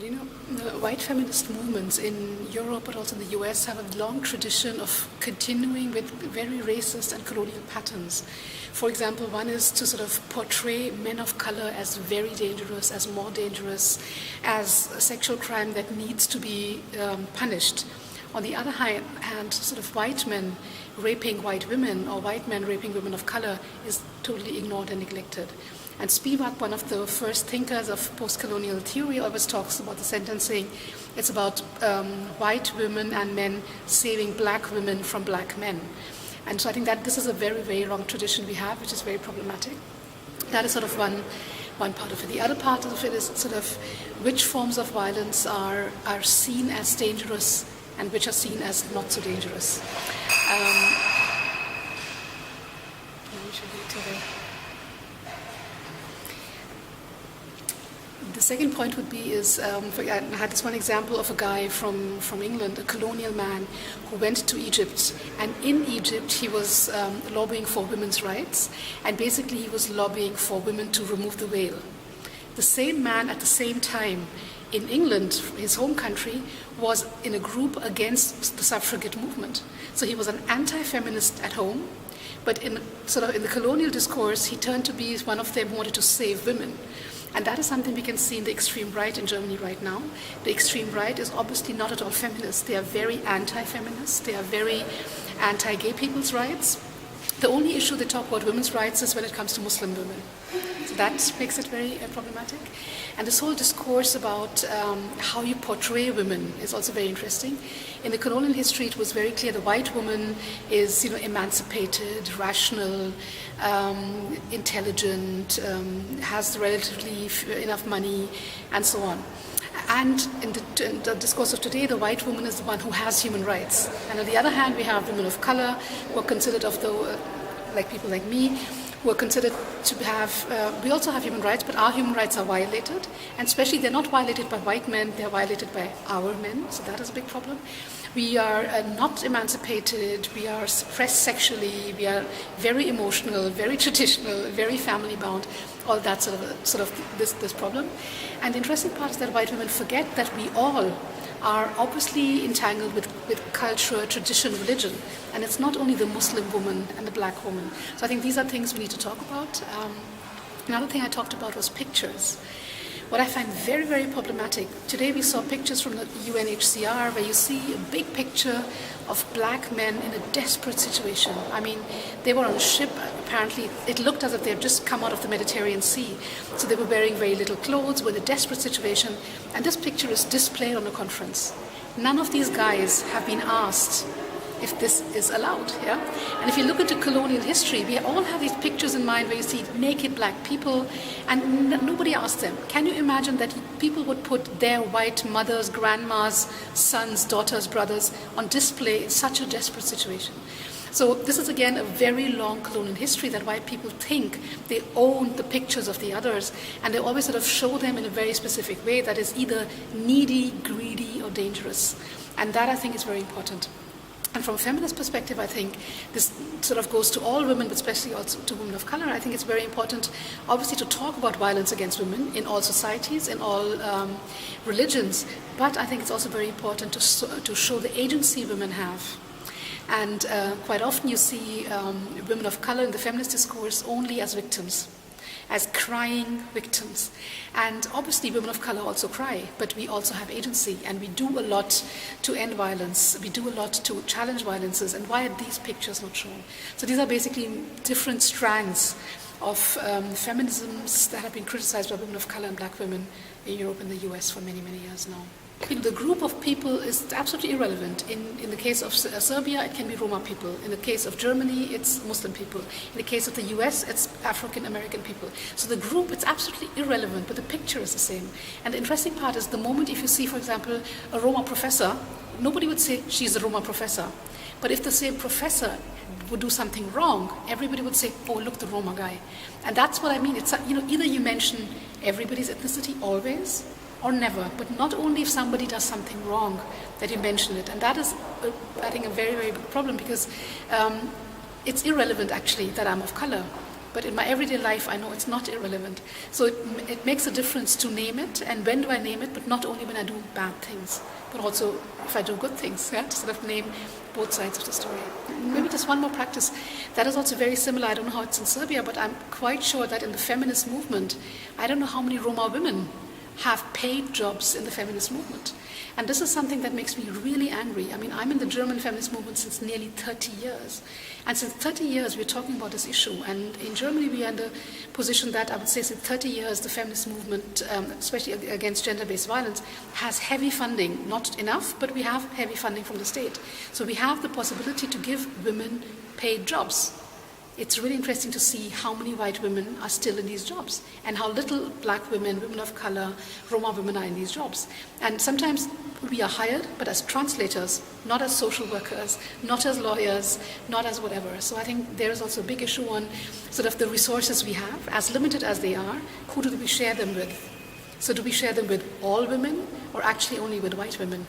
But the white feminist movements in Europe, but also in the US, have a long tradition of continuing with very racist and colonial patterns. For example, one is to sort of portray men of color as very dangerous, as more dangerous, as a sexual crime that needs to be punished. On the other hand, sort of white men raping white women or white men raping women of color is totally ignored and neglected. And Spivak, one of the first thinkers of post-colonial theory, always talks about the sentence saying it's about white women and men saving black women from black men. And so I think that this is a very, very long tradition we have, which is very problematic. That is sort of one part of it. The other part of it is sort of which forms of violence are seen as dangerous and which are seen as not so dangerous. The second point would be I had this one example of a guy from England, a colonial man who went to Egypt, and in Egypt he was lobbying for women's rights, and basically he was lobbying for women to remove the veil. The same man at the same time in England, his home country, was in a group against the suffragette movement. So he was an anti-feminist at home, but in the colonial discourse he turned to be one of them who wanted to save women. And that is something we can see in the extreme right in Germany right now. The extreme right is obviously not at all feminist. They are very anti-feminist. They are very anti-gay people's rights. The only issue they talk about women's rights is when it comes to Muslim women. So that makes it very problematic. And this whole discourse about how you portray women is also very interesting. In the colonial history, it was very clear the white woman is, emancipated, rational, intelligent, has relatively enough money, and so on. And in the discourse of today, the white woman is the one who has human rights. And on the other hand, we have women of color who are considered like people like me, who are considered to have, we also have human rights, but our human rights are violated. And especially they're not violated by white men, they're violated by our men. So that is a big problem. We are not emancipated, we are suppressed sexually, we are very emotional, very traditional, very family bound, all that sort of this problem. And the interesting part is that white women forget that we all are obviously entangled with culture, tradition, religion. And it's not only the Muslim woman and the black woman. So I think these are things we need to talk about. Another thing I talked about was pictures. What I find very, very problematic, today we saw pictures from the UNHCR where you see a big picture of black men in a desperate situation. I mean, they were on a ship, apparently it looked as if they had just come out of the Mediterranean Sea. So they were wearing very little clothes, were in a desperate situation, and this picture is displayed on a conference. None of these guys have been asked if this is allowed, yeah? And if you look into colonial history, we all have these pictures in mind where you see naked black people, and nobody asked them. Can you imagine that people would put their white mothers, grandmas, sons, daughters, brothers on display in such a desperate situation? So this is again a very long colonial history that white people think they own the pictures of the others, and they always sort of show them in a very specific way that is either needy, greedy, or dangerous. And that I think is very important. And from a feminist perspective, I think this sort of goes to all women, but especially also to women of color. I think it's very important, obviously, to talk about violence against women in all societies, in all religions. But I think it's also very important to show the agency women have. And quite often you see women of color in the feminist discourse only as victims, as crying victims. And obviously women of color also cry, but we also have agency, and we do a lot to end violence. We do a lot to challenge violences, and why are these pictures not shown? So these are basically different strands of feminisms that have been criticized by women of color and black women in Europe and the US for many, many years now. The group of people is absolutely irrelevant. In the case of Serbia, it can be Roma people. In the case of Germany, it's Muslim people. In the case of the US, it's African American people. So the group, it's absolutely irrelevant, but the picture is the same. And the interesting part is the moment if you see, for example, a Roma professor, nobody would say she's a Roma professor. But if the same professor would do something wrong, everybody would say, oh, look, the Roma guy. And that's what I mean. It's, either you mention everybody's ethnicity always, or never, but not only if somebody does something wrong that you mention it. And that is, I think, a very, very big problem, because it's irrelevant, actually, that I'm of color. But in my everyday life, I know it's not irrelevant. So it makes a difference to name it, and when do I name it, but not only when I do bad things, but also if I do good things, yeah, to sort of name both sides of the story. Maybe just one more practice that is also very similar. I don't know how it's in Serbia, but I'm quite sure that in the feminist movement, I don't know how many Roma women have paid jobs in the feminist movement. And this is something that makes me really angry. I mean, I'm in the German feminist movement since nearly 30 years. And since 30 years, we're talking about this issue. And in Germany, we are in the position that I would say since 30 years, the feminist movement, especially against gender-based violence, has heavy funding. Not enough, but we have heavy funding from the state. So we have the possibility to give women paid jobs. It's really interesting to see how many white women are still in these jobs and how little black women, women of color, Roma women are in these jobs. And sometimes we are hired, but as translators, not as social workers, not as lawyers, not as whatever. So I think there is also a big issue on sort of the resources we have, as limited as they are, who do we share them with? So do we share them with all women or actually only with white women?